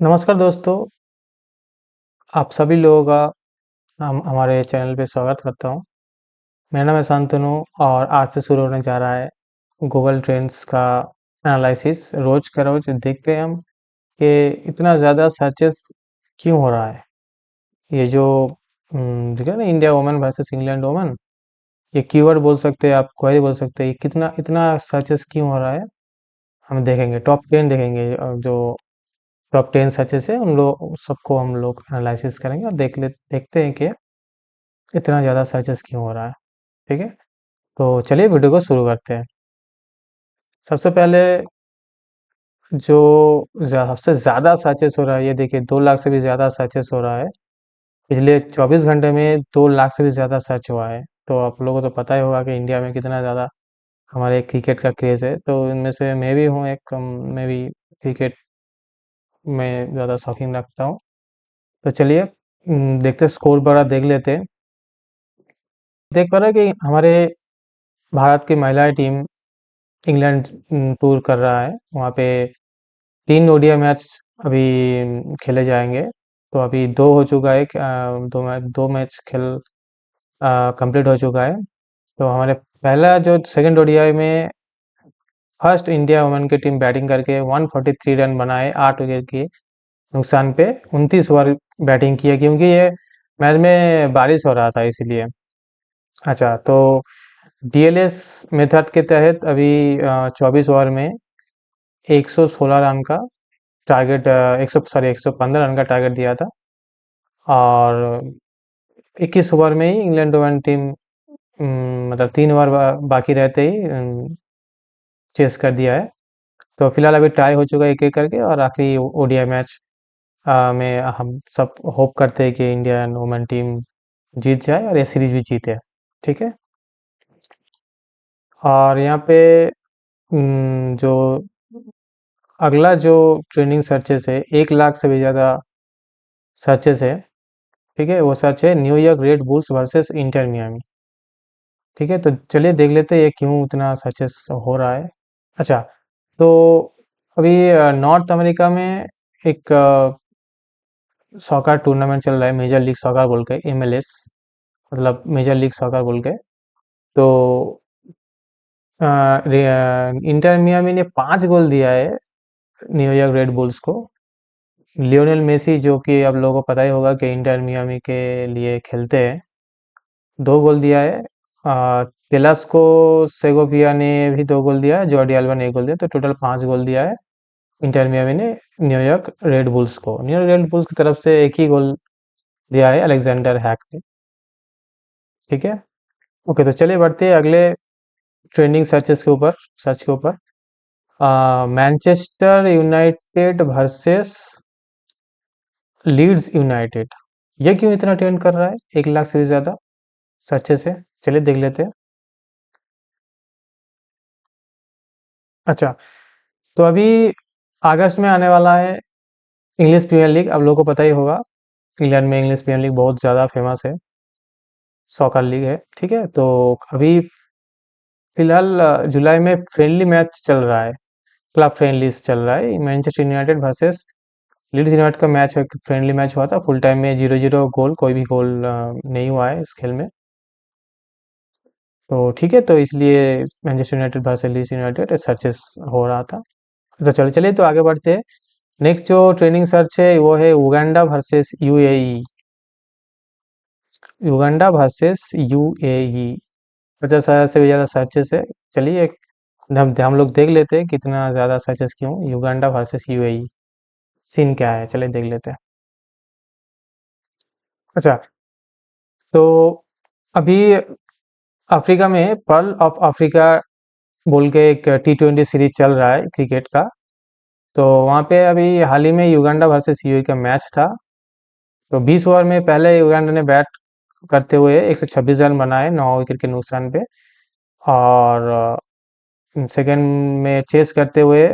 नमस्कार दोस्तों, आप सभी लोगों का हमारे चैनल पे स्वागत करता हूँ। मेरा नाम है शांतनु और आज से शुरू होने जा रहा है गूगल ट्रेंड्स का एनालिसिस। रोज़ का रोज़ देखते हैं हम कि इतना ज़्यादा सर्चेस क्यों हो रहा है। ये जो दिख रहा है ना, India women versus England women, ये कीवर्ड बोल सकते हैं, आप क्वेरी बोल सकते हैं। ये कितना इतना सर्चेस क्यों हो रहा है, हम देखेंगे। टॉप 10 देखेंगे, जो टॉप 10 सर्चेस है उन लोग सबको हम लोग एनालिसिस करेंगे और देखते हैं कि इतना ज़्यादा सर्चेस क्यों हो रहा है। ठीक है, तो चलिए वीडियो को शुरू करते हैं। सबसे पहले जो सबसे ज़्यादा सर्चेस हो रहा है, ये देखिए 2 लाख से भी ज़्यादा सर्चेस हो रहा है। पिछले 24 घंटे में 2 लाख से भी ज़्यादा सर्च हुआ है। तो आप लोगों को तो पता ही होगा कि इंडिया में कितना ज़्यादा हमारे क्रिकेट का क्रेज़ है। तो इनमें से मैं भी हूँ एक, मैं भी क्रिकेट में ज़्यादा शौकीन रखता हूँ। तो चलिए देखते हैं, स्कोर वगैरह देख लेते हैं। देख पा रहे हैं कि हमारे भारत की महिला टीम इंग्लैंड टूर कर रहा है। वहाँ पे 3 ओडीआई मैच अभी खेले जाएंगे। तो अभी 2 हो चुका है, 2 मैच खेल कंप्लीट हो चुका है। तो हमारे पहला जो सेकंड ओडीआई में फर्स्ट इंडिया वुमेन की टीम बैटिंग करके 143 रन बनाए 8 विकेट के नुकसान पे। 29 ओवर बैटिंग की है, क्योंकि ये मैच में बारिश हो रहा था इसीलिए। अच्छा, तो डीएलएस मेथड के तहत अभी 24 ओवर में 116 रन का टारगेट, 115 रन का टारगेट दिया था। और 21 ओवर में ही इंग्लैंड वुमेन टीम मतलब 3 ओवर बाकी रहते ही चेस कर दिया है। तो फिलहाल अभी टाई हो चुका है 1-1 करके, और आखिरी ओडीआई मैच में हम सब होप करते हैं कि इंडियन वुमेन टीम जीत जाए और ये सीरीज भी जीते। ठीक है, और यहाँ पे जो अगला जो ट्रेंडिंग सर्चेस है, 1 लाख से भी ज़्यादा सर्चेस है। ठीक है, वो सर्च है New York red bulls versus inter Miami. ठीक है, तो चलिए देख लेते हैं ये क्यों इतना सर्चेस हो रहा है। अच्छा, तो अभी नॉर्थ अमेरिका में एक सॉकर टूर्नामेंट चल रहा है, मेजर लीग सॉकर बोल के, एमएलएस, मतलब मेजर लीग सॉकर बोल के। तो इंटर मियामी ने 5 गोल दिया है न्यूयॉर्क रेड बुल्स को। लियोनेल मेसी, जो कि आप लोगों को पता ही होगा कि इंटर मियामी के लिए खेलते हैं, 2 गोल दिया है। तेलास्को सेगोविया ने भी 2 गोल दिया है, जॉर्डी अल्बा ने 1 गोल दिया, तो टोटल 5 गोल दिया है इंटर मियामी ने न्यूयॉर्क रेड बुल्स को। न्यूयॉर्क रेड बुल्स की तरफ से एक ही गोल दिया है, अलेक्जेंडर हैक ने। ठीक है, ओके, तो चलिए बढ़ते हैं अगले ट्रेंडिंग सर्च के ऊपर। Manchester United versus Leeds United, ये क्यों इतना ट्रेंड कर रहा है, 1 लाख से भी ज़्यादा सर्चेस है। चलिए देख लेते हैं। अच्छा, तो अभी अगस्त में आने वाला है इंग्लिश प्रीमियर लीग। आप लोगों को पता ही होगा, इंग्लैंड में इंग्लिश प्रीमियर लीग बहुत ज़्यादा फेमस है, सॉकर लीग है। ठीक है, तो अभी फिलहाल जुलाई में फ्रेंडली मैच चल रहा है, क्लब फ्रेंडलीज चल रहा है। Manchester United versus Leeds United का मैच है, फ्रेंडली मैच हुआ था। फुल टाइम में 0-0 गोल, कोई भी गोल नहीं हुआ है इस खेल में। तो ठीक है, तो इसलिए Manchester United versus Leeds United searches हो रहा था। तो चलिए चलिए तो आगे बढ़ते हैं। नेक्स्ट जो ट्रेनिंग सर्च है वो है Uganda versus UAE. Uganda versus UAE, 50,000 से भी ज़्यादा सर्चेस है। चलिए हम लोग देख लेते हैं कितना ज़्यादा सर्चेस क्यों, युगांडा वर्सेस यूएई, सीन क्या है, चलिए देख लेते हैं। अच्छा, तो अभी अफ्रीका में पर्ल ऑफ अफ्रीका बोल के एक T20 सीरीज चल रहा है क्रिकेट का। तो वहाँ पे अभी हाल ही में युगांडा वर्सेस यूएई का मैच था। तो 20 ओवर में पहले युगांडा ने बैट करते हुए 126 रन बनाए 9 विकेट के नुकसान पे। और सेकंड में चेस करते हुए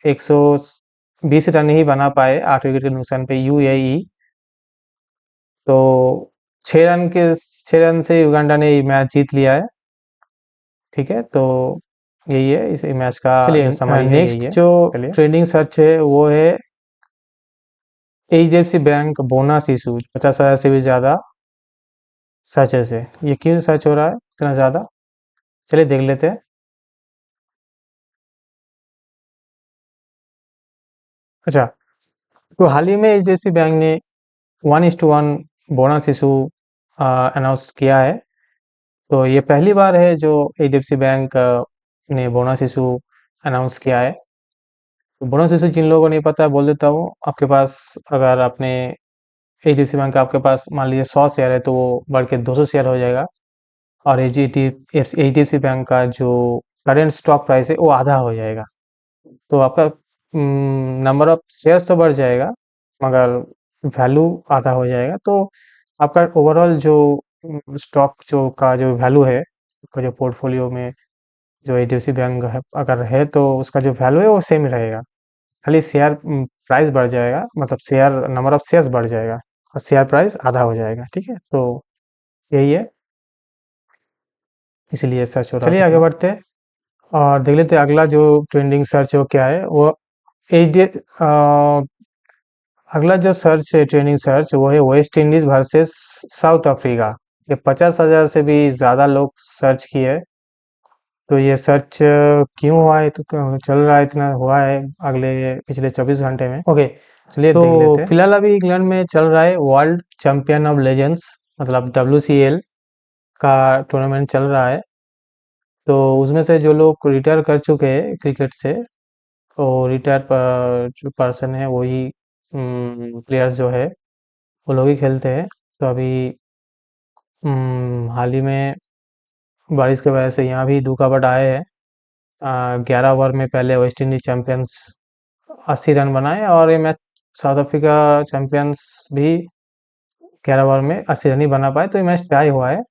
120 रन ही बना पाए 8 विकेट के नुकसान पे यूएई। तो 6 रन से युगांडा ने ये मैच जीत लिया है। ठीक है, तो यही है इस मैच का जो चलिए समरी है, यही नेक्स्ट है। जो चलिए, ट्रेंडिंग सर्च है वो है एचडीएफसी बैंक बोनस इशू 50,000 से भी ज़्यादा सर्चेस है। ये क्यों सर्च हो रहा है इतना ज़्यादा? चलिए देख लेते हैं। अच्छा, तो हाल ही में एचडीएफसी बैंक ने 1:1 बोनस इशू अनाउंस किया है। तो ये पहली बार है जो एचडीएफसी बैंक ने बोनस इशू अनाउंस किया है। तो बोनस इशू जिन लोगों को नहीं पता है बोल देता हूँ। आपके पास अगर आपने एचडीएफसी बैंक का आपके पास मान लीजिए 100 शेयर है तो वो बढ़ के 200 शेयर हो जाएगा। और एचडीएफसी बैंक का जो करंट स्टॉक प्राइस है वो आधा हो जाएगा। तो आपका नंबर ऑफ शेयर्स तो बढ़ जाएगा मगर वैल्यू आधा हो जाएगा। तो आपका ओवरऑल जो स्टॉक जो वैल्यू है आपका जो पोर्टफोलियो में जो एचडीएफसी बैंक है अगर है तो उसका जो वैल्यू है वो सेम ही रहेगा। खाली शेयर प्राइस बढ़ जाएगा, मतलब शेयर नंबर ऑफ शेयर्स बढ़ जाएगा और शेयर प्राइस आधा हो जाएगा। ठीक है, तो यही है, इसलिए सर्च हो रहा चलिए आगे बढ़ते हैं और देख लेते हैं अगला जो ट्रेंडिंग सर्च है वो क्या है। वो एच डी अगला जो सर्च है ट्रेंडिंग सर्च वो है West Indies versus south Africa. ये 50,000 से भी ज़्यादा लोग सर्च किए। तो ये सर्च क्यों हुआ है, तो चल रहा है इतना हुआ है अगले पिछले 24 घंटे में। ओके, चलिए तो देख लेते हैं। फिलहाल अभी इंग्लैंड में चल रहा है वर्ल्ड चैंपियन ऑफ लेजेंड्स, मतलब WCL का टूर्नामेंट चल रहा है। तो उसमें से जो लोग रिटायर कर चुके हैं क्रिकेट से, तो रिटायर जो पर्सन है वही प्लेयर्स जो है वो लोग ही खेलते हैं। तो अभी हाल ही में बारिश की वजह से यहाँ भी रुकावट आए हैं। 11 ओवर में पहले वेस्ट इंडीज चैंपियंस 80 रन बनाए और ये मैच साउथ अफ्रीका चैंपियंस भी 11 ओवर में 80 रन ही बना पाए। तो ये मैच टाई हुआ है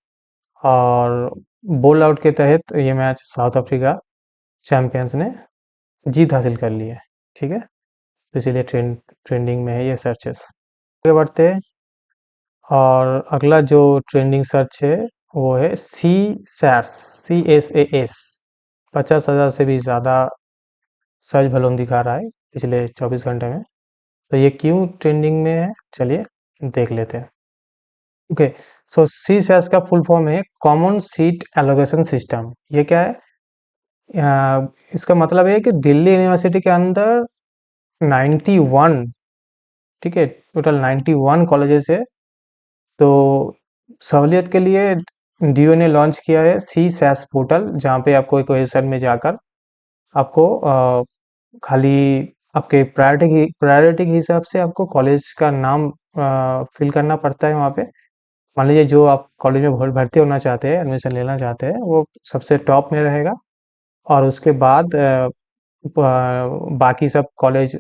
और बोल आउट के तहत ये मैच साउथ अफ्रीका चैंपियंस ने जीत हासिल कर ली है। ठीक है, तो इसीलिए ट्रेंडिंग में है ये सर्चेस। आगे बढ़ते हैं और अगला जो ट्रेंडिंग सर्च है वो है CSAS। 50,000 से भी ज़्यादा सर्च वॉल्यूम दिखा रहा है पिछले 24 घंटे में। तो ये क्यों ट्रेंडिंग में है चलिए देख लेते हैं। ओके, सो CSAS का फुल फॉर्म है कॉमन सीट एलोकेशन सिस्टम। ये क्या है? इसका मतलब है कि दिल्ली यूनिवर्सिटी के अंदर 91, ठीक है, टोटल 91 कॉलेजेस है। तो सहूलियत के लिए डीओ ने लॉन्च किया है CSAS पोर्टल, जहाँ पे आपको एक वेबसाइट में जाकर आपको खाली आपके प्रायोरिटी के हिसाब से आपको कॉलेज का नाम फिल करना पड़ता है वहाँ पे। मान लीजिए जो आप कॉलेज में भर्ती होना चाहते हैं, एडमिशन लेना चाहते हैं, वो सबसे टॉप में रहेगा। और उसके बाद बाकी सब कॉलेज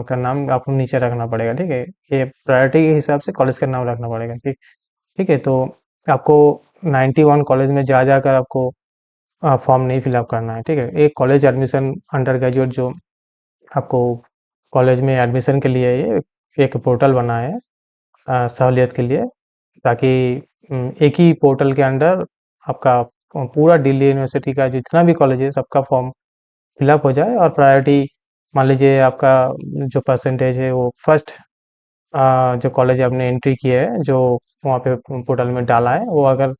का नाम आपको नीचे रखना पड़ेगा। ठीक है, ये प्रायोरिटी के हिसाब से कॉलेज का नाम रखना पड़ेगा। ठीक ठीक है, तो आपको 91 कॉलेज में जा जाकर आपको फॉर्म नहीं फिलअप करना है। ठीक है, एक कॉलेज एडमिशन अंडर ग्रेजुएट जो आपको कॉलेज में एडमिशन के लिए ये एक पोर्टल बना है सहूलियत के लिए, ताकि एक ही पोर्टल के अंडर आपका पूरा दिल्ली यूनिवर्सिटी का जितना भी कॉलेज है सबका फॉर्म फिलअप हो जाए। और प्रायोरिटी मान लीजिए आपका जो परसेंटेज है वो फर्स्ट जो कॉलेज आपने एंट्री किया है जो वहाँ पे पोर्टल में डाला है वो अगर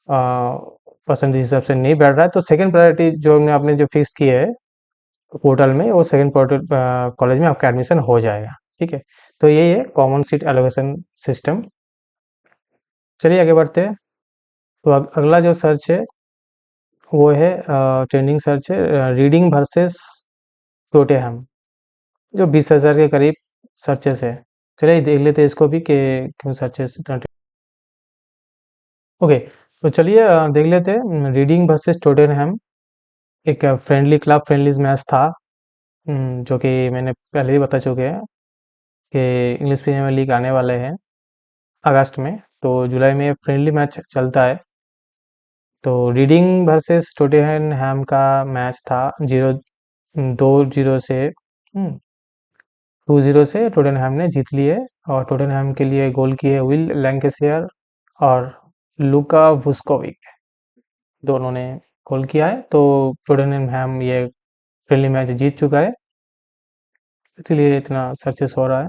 परसेंटेज हिसाब से नहीं बढ़ रहा है तो सेकंड प्रायोरिटी जो आपने जो फिक्स किया है पोर्टल में वो सेकंड पोर्टल कॉलेज में आपका एडमिशन हो जाएगा। ठीक है, तो यही है कॉमन सीट एलोकेशन सिस्टम। चलिए आगे बढ़ते हैं। तो अगला जो सर्च है वो है ट्रेंडिंग सर्च है रीडिंग वर्सेस टोटेहम, जो 20,000 के करीब सर्चेस है। चलिए देख लेते हैं इसको भी कि क्यों सर्चेस इतना। ओके, तो चलिए देख लेते हैं रीडिंग वर्सेस टोटेनहम। एक फ्रेंडली क्लब फ्रेंडली मैच था, जो कि मैंने पहले ही बता चुके हैं कि इंग्लिश प्रीमियर लीग आने वाले हैं अगस्त में। तो जुलाई में फ्रेंडली मैच चलता है। तो रीडिंग वर्सेस टोटेनहम का मैच था 2-0 से 2-0 से टोटेनहम ने जीत ली है। और टोटेनहम के लिए गोल किए विल लैंकेशियर और लुका वुस्कोविक, दोनों ने गोल किया है। तो टोटेनहम ये फ्रेंडली मैच जीत चुका है, इसलिए इतना सक्सेस हो रहा है।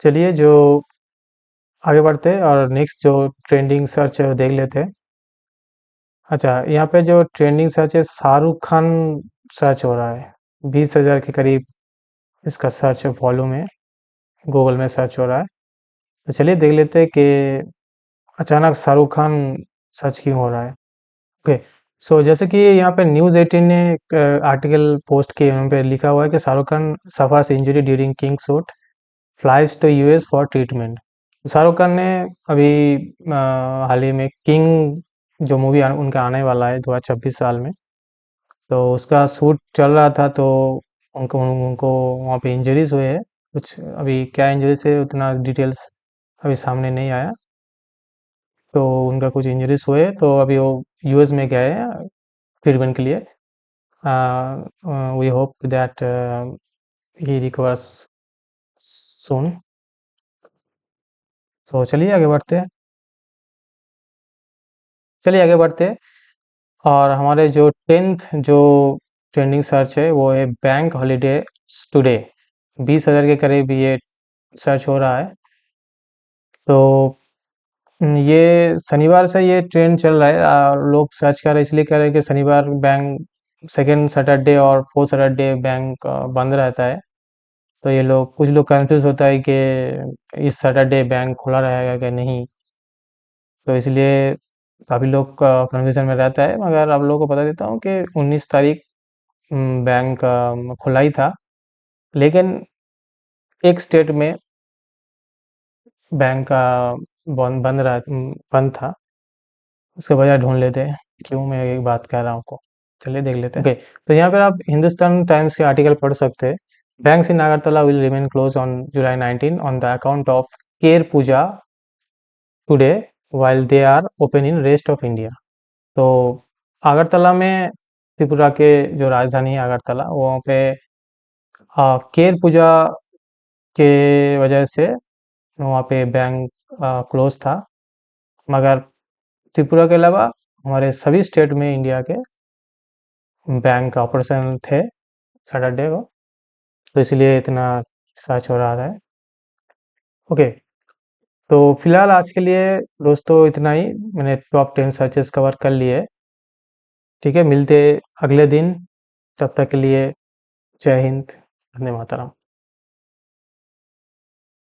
चलिए जो आगे बढ़ते हैं और नेक्स्ट जो ट्रेंडिंग सर्च है वो देख लेते हैं। अच्छा, यहाँ पे जो ट्रेंडिंग सर्च है शाहरुख खान सर्च हो रहा है। 20,000 के करीब इसका सर्च वॉल्यूम है, गूगल में सर्च हो रहा है। तो चलिए देख लेते हैं कि अचानक शाहरुख खान सर्च क्यों हो रहा है। ओके, सो जैसे कि यहाँ पे न्यूज़ 18 ने एक आर्टिकल पोस्ट किया, उन पे लिखा हुआ है कि Shahrukh Khan suffers injury during King shoot, flies to US for treatment. Shahrukh Khan ने अभी हाल ही में किंग जो मूवी उनका आने वाला है 2026 साल में, तो उसका शूट चल रहा था, तो उनको उनको वहाँ पे इंजरीज हुए हैं कुछ। अभी क्या इंजरीज है उतना डिटेल्स अभी सामने नहीं आया, तो उनका कुछ इंजरीज हुए, तो अभी वो यूएस में गए हैं ट्रीटमेंट के लिए। We hope that he recovers soon. तो चलिए आगे बढ़ते हैं। और हमारे जो 10th जो ट्रेंडिंग सर्च है वो है बैंक हॉलीडे टुडे। 20,000 के करीब ये सर्च हो रहा है। तो ये शनिवार से ये ट्रेंड चल रहा है, और लोग सर्च कर रहे हैं, इसलिए कर रहे हैं कि शनिवार बैंक, सेकेंड सैटरडे और फोर्थ सैटरडे बैंक बंद रहता है। तो ये लोग, कुछ लोग कंफ्यूज होता है कि इस सैटरडे बैंक खुला रहेगा कि नहीं, तो इसलिए काफ़ी लोग कन्फ्यूजन में रहता है। मगर आप लोगों को बता देता हूँ कि 19 तारीख बैंक खुला ही था, लेकिन एक स्टेट में बैंक का बंद था। उसके वजह ढूंढ लेते हैं क्यों मैं ये बात कह रहा हूँ को। चलिए देख लेते हैं। ओके, तो यहाँ पर आप हिंदुस्तान टाइम्स के आर्टिकल पढ़ सकते हैं। Banks in Agartala will remain close on July 19 on the account of Ker Puja today while they are open in rest of India. तो अगरतला में, त्रिपुरा के जो राजधानी है अगरतला, वहाँ पे केर पूजा के वजह से वहाँ पे बैंक क्लोज था। मगर त्रिपुरा के अलावा हमारे सभी स्टेट में इंडिया के बैंक ऑपरेशन थे सैटरडे को, तो इसलिए इतना सर्च हो रहा था। ओके, तो फिलहाल आज के लिए दोस्तों इतना ही। मैंने टॉप 10 सर्चेस कवर कर लिए। ठीक है, मिलते अगले दिन। तब तक के लिए जय हिंद, वंदे मातरम।